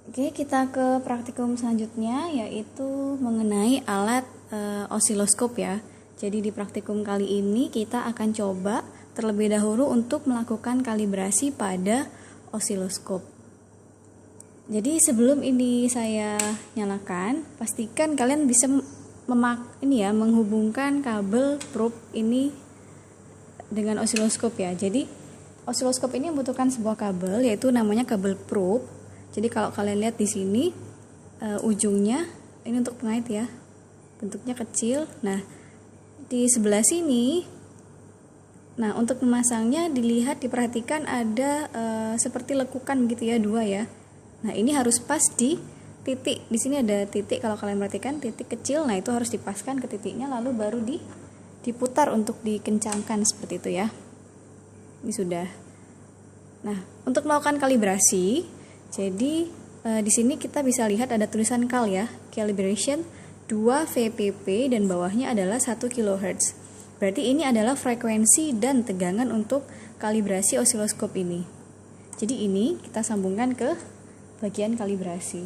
Oke, kita ke praktikum selanjutnya yaitu mengenai alat osiloskop ya. Jadi di praktikum kali ini kita akan coba terlebih dahulu untuk melakukan kalibrasi pada osiloskop. Jadi sebelum ini saya nyalakan, pastikan kalian bisa menghubungkan kabel probe ini dengan osiloskop ya. Jadi osiloskop ini membutuhkan sebuah kabel yaitu namanya kabel probe. Jadi kalau kalian lihat di sini ujungnya ini untuk pengait ya, bentuknya kecil. Nah di sebelah sini, nah untuk memasangnya diperhatikan ada seperti lekukan begitu ya, dua ya. Nah ini harus pas di titik. Di sini ada titik, kalau kalian perhatikan titik kecil. Nah itu harus dipaskan ke titiknya, lalu baru diputar untuk dikencangkan seperti itu ya. Ini sudah. Nah untuk melakukan kalibrasi, jadi di sini kita bisa lihat ada tulisan cal ya, calibration 2 VPP dan bawahnya adalah 1 kHz. Berarti ini adalah frekuensi dan tegangan untuk kalibrasi osiloskop ini. Jadi ini kita sambungkan ke bagian kalibrasi.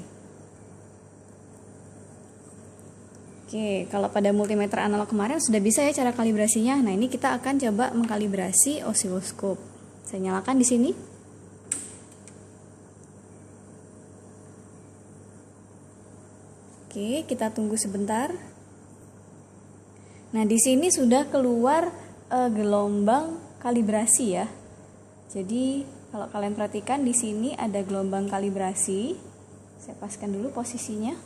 Oke, kalau pada multimeter analog kemarin sudah bisa ya cara kalibrasinya. Nah, ini kita akan coba mengkalibrasi osiloskop. Saya nyalakan di sini. Oke, kita tunggu sebentar. Nah, di sini sudah keluar gelombang kalibrasi ya. Jadi, kalau kalian perhatikan di sini ada gelombang kalibrasi. Saya paskan dulu posisinya.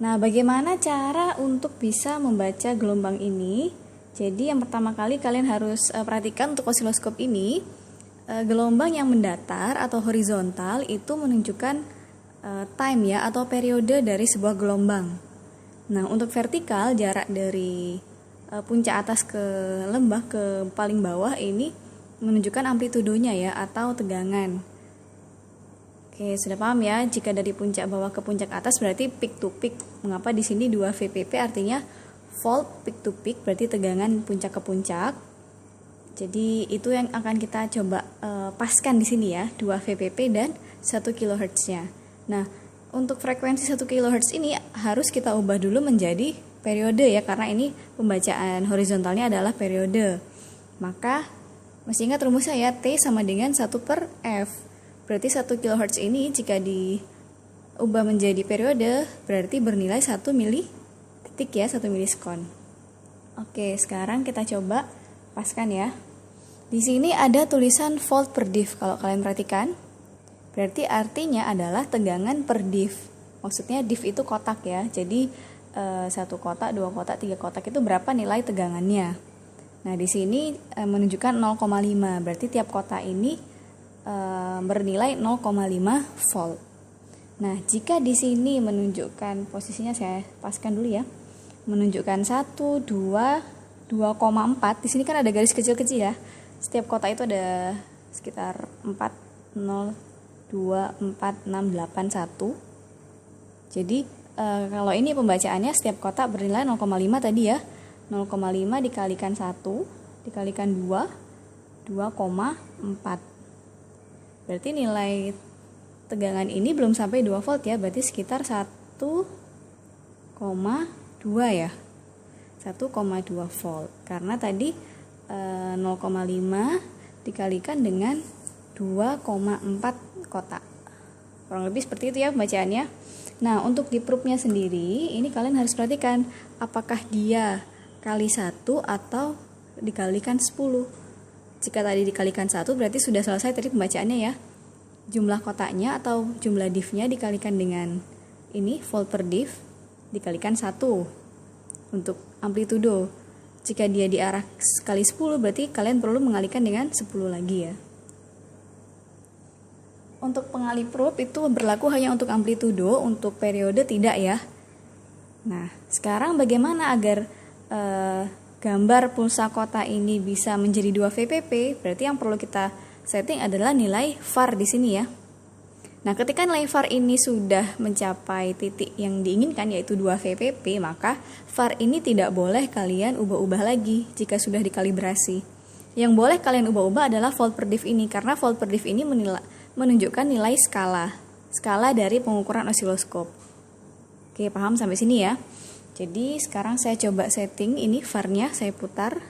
Nah, bagaimana cara untuk bisa membaca gelombang ini? Jadi, yang pertama kali kalian harus perhatikan untuk osiloskop ini, gelombang yang mendatar atau horizontal itu menunjukkan time ya atau periode dari sebuah gelombang. Nah, untuk vertikal jarak dari puncak atas ke lembah ke paling bawah ini menunjukkan amplitudonya ya atau tegangan. Oke, sudah paham ya? Jika dari puncak bawah ke puncak atas berarti peak to peak. Mengapa di sini 2 VPP artinya volt peak to peak, berarti tegangan puncak ke puncak. Jadi itu yang akan kita coba paskan di sini ya, 2 VPP dan 1 kHz-nya. Nah, untuk frekuensi 1 kHz ini harus kita ubah dulu menjadi periode ya, karena ini pembacaan horizontalnya adalah periode. Maka masih ingat rumusnya ya, T sama dengan 1/F. Berarti 1 kHz ini jika diubah menjadi periode berarti bernilai 1 milidetik ya, 1 milisekon. Oke, sekarang kita coba paskan ya. Di sini ada tulisan volt per div, kalau kalian perhatikan. Berarti artinya adalah tegangan per div. Maksudnya div itu kotak ya. Jadi 1 kotak, 2 kotak, 3 kotak itu berapa nilai tegangannya. Nah, di sini menunjukkan 0,5. Berarti tiap kotak ini bernilai 0,5 volt. Nah, jika di sini menunjukkan posisinya, saya paskan dulu ya. Menunjukkan 1, 2, 2,4. Di sini kan ada garis kecil-kecil ya. Setiap kotak itu ada sekitar 4, 0, 2, 4, 6, 8, 1. Jadi kalau ini pembacaannya setiap kotak bernilai 0,5 tadi ya. 0,5 dikalikan 1 dikalikan 2, 2,4. Berarti nilai tegangan ini belum sampai 2 volt ya, berarti sekitar 1,2 ya. 1,2 volt. Karena tadi 0,5 dikalikan dengan 2,4 kotak. Kurang lebih seperti itu ya pembacaannya. Nah, untuk di probe-nya sendiri, ini kalian harus perhatikan apakah dia kali 1 atau dikalikan 10. Jika tadi dikalikan 1 berarti sudah selesai tadi pembacaannya ya. Jumlah kotaknya atau jumlah div-nya dikalikan dengan ini volt per div dikalikan 1 untuk amplitudo. Jika dia di arah kali 10 berarti kalian perlu mengalikan dengan 10 lagi ya. Untuk pengali probe itu berlaku hanya untuk amplitudo, untuk periode tidak ya. Nah, sekarang bagaimana agar gambar pulsa kotak ini bisa menjadi 2 VPP? Berarti yang perlu kita setting adalah nilai VAR di sini ya. Nah, ketika nilai VAR ini sudah mencapai titik yang diinginkan yaitu 2 VPP, maka VAR ini tidak boleh kalian ubah-ubah lagi jika sudah dikalibrasi. Yang boleh kalian ubah-ubah adalah volt per div ini, karena volt per div ini menunjukkan nilai skala dari pengukuran osiloskop. Oke, paham sampai sini ya. Jadi sekarang saya coba setting ini VAR-nya, saya putar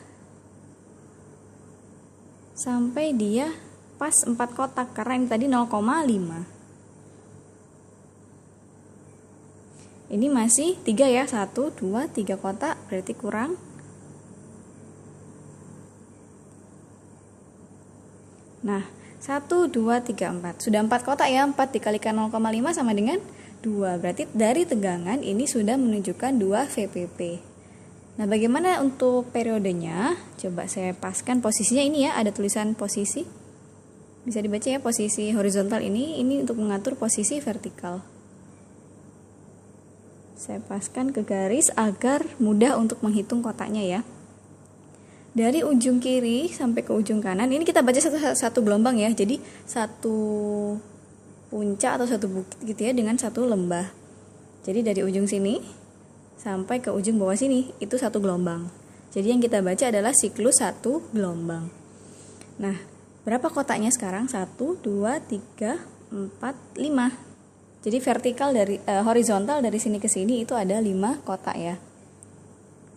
sampai dia pas 4 kotak karena ini tadi 0,5. Ini masih 3 ya, 1, 2, 3 kotak, berarti kurang. Nah, 1, 2, 3, 4. Sudah 4 kotak ya, 4 dikalikan 0,5 sama dengan 2. Berarti dari tegangan ini sudah menunjukkan 2 VPP. Nah, bagaimana untuk periodenya? Coba saya paskan posisinya ini ya, ada tulisan posisi. Bisa dibaca ya, posisi horizontal ini untuk mengatur posisi vertikal. Saya paskan ke garis agar mudah untuk menghitung kotaknya ya. Dari ujung kiri sampai ke ujung kanan, ini kita baca satu gelombang ya. Jadi satu puncak atau satu bukit gitu ya dengan satu lembah. Jadi dari ujung sini sampai ke ujung bawah sini itu satu gelombang. Jadi yang kita baca adalah siklus satu gelombang. Nah, berapa kotaknya sekarang? 1, 2, 3, 4, 5. Jadi vertikal dari horizontal dari sini ke sini itu ada 5 kotak ya.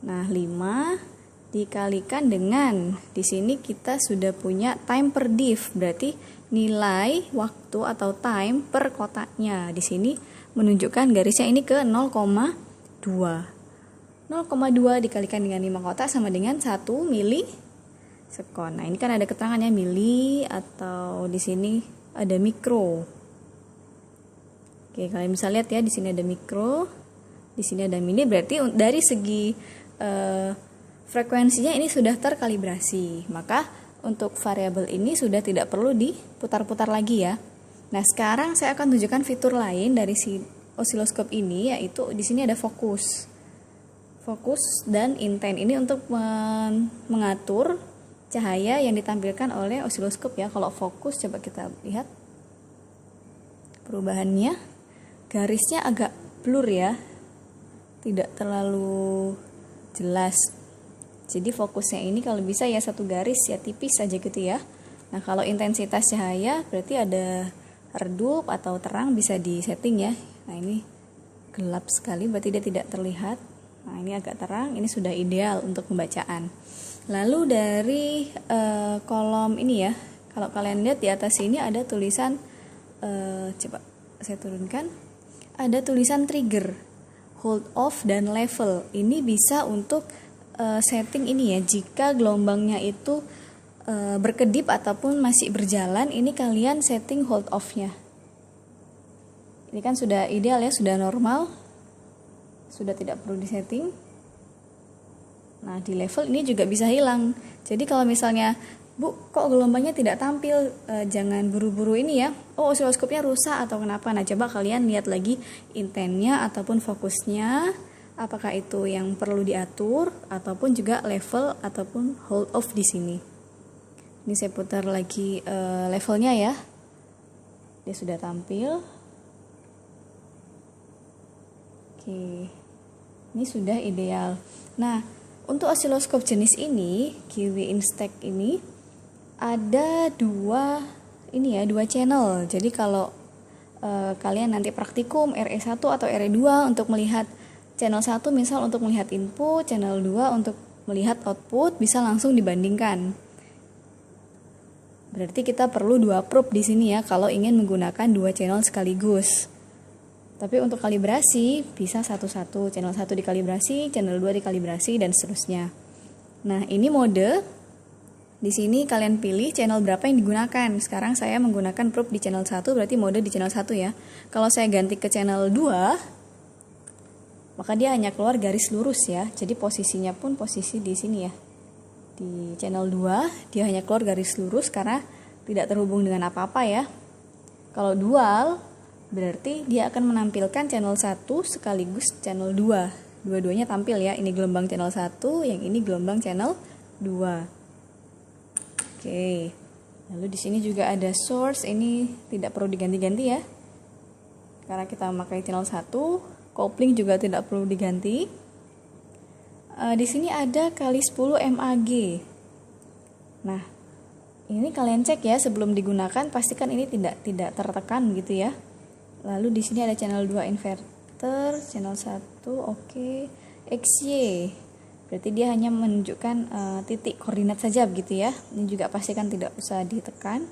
Nah, 5 dikalikan dengan di sini kita sudah punya time per div, berarti nilai waktu atau time per kotaknya. Di sini menunjukkan garisnya ini ke 0,2. 0,2 dikalikan dengan 5 kotak sama dengan 1 milisekon. Nah, ini kan ada keterangannya mili atau di sini ada mikro. Oke, kalian bisa lihat ya, di sini ada mikro, di sini ada mili, berarti dari segi frekuensinya ini sudah terkalibrasi. Maka untuk variabel ini sudah tidak perlu diputar-putar lagi ya. Nah, sekarang saya akan tunjukkan fitur lain dari si osiloskop ini, yaitu di sini ada fokus. Fokus dan intent ini untuk mengatur cahaya yang ditampilkan oleh osiloskop ya. Kalau fokus coba kita lihat perubahannya. Garisnya agak blur ya. Tidak terlalu jelas. Jadi fokusnya ini kalau bisa ya satu garis ya, tipis saja gitu ya. Nah, kalau intensitas cahaya berarti ada redup atau terang bisa disetting ya. Nah, ini gelap sekali berarti dia tidak terlihat. Nah, ini agak terang, ini sudah ideal untuk pembacaan. Lalu dari kolom ini ya, kalau kalian lihat di atas ini ada tulisan, coba saya turunkan, ada tulisan trigger, hold off dan level. Ini bisa untuk setting ini ya, jika gelombangnya itu berkedip ataupun masih berjalan, ini kalian setting hold off-nya. Ini kan sudah ideal ya, sudah normal, sudah tidak perlu disetting. Nah, di level ini juga bisa hilang. Jadi kalau misalnya, Bu, kok gelombangnya tidak tampil, jangan buru-buru ini ya, oh osiloskopnya rusak atau kenapa. Nah, coba kalian lihat lagi intentnya ataupun fokusnya, apakah itu yang perlu diatur ataupun juga level ataupun hold off di sini. Ini saya putar lagi levelnya ya. Dia sudah tampil. Oke. Ini sudah ideal. Nah, untuk osiloskop jenis ini, Kiwi Instek ini ada dua channel. Jadi kalau kalian nanti praktikum RE1 atau RE2 untuk melihat channel 1 misal untuk melihat input, channel 2 untuk melihat output, bisa langsung dibandingkan. Berarti kita perlu 2 probe di sini ya kalau ingin menggunakan 2 channel sekaligus. Tapi untuk kalibrasi bisa satu-satu, channel 1 dikalibrasi, channel 2 dikalibrasi dan seterusnya. Nah, ini mode. Di sini kalian pilih channel berapa yang digunakan. Sekarang saya menggunakan probe di channel 1, berarti mode di channel 1 ya. Kalau saya ganti ke channel 2, maka dia hanya keluar garis lurus ya. Jadi posisinya pun posisi di sini ya. Di channel 2 dia hanya keluar garis lurus karena tidak terhubung dengan apa-apa ya. Kalau dual berarti dia akan menampilkan channel 1 sekaligus channel 2. Dua-duanya tampil ya. Ini gelombang channel 1, yang ini gelombang channel 2. Oke. Lalu di sini juga ada source, ini tidak perlu diganti-ganti ya. Karena kita memakai channel 1. Kopling juga tidak perlu diganti. Di sini ada kali 10 mag. Nah, Ini kalian cek ya sebelum digunakan, pastikan ini tidak tertekan gitu ya. Lalu di sini ada channel 2 inverter, channel 1 oke. XY berarti dia hanya menunjukkan titik koordinat saja begitu ya. Ini juga pastikan tidak usah ditekan.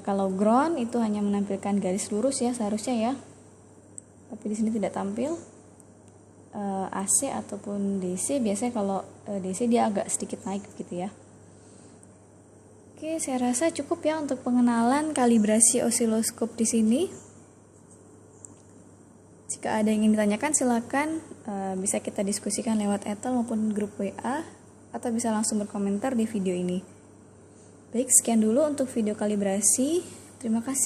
Kalau ground itu hanya menampilkan garis lurus ya seharusnya ya, tapi di sini tidak tampil. AC ataupun DC biasanya kalau DC dia agak sedikit naik gitu ya. Oke, saya rasa cukup ya untuk pengenalan kalibrasi osiloskop di sini. Jika ada yang ingin ditanyakan silakan bisa kita diskusikan lewat email maupun grup WA, atau bisa langsung berkomentar di video ini. Baik, sekian dulu untuk video kalibrasi. Terima kasih.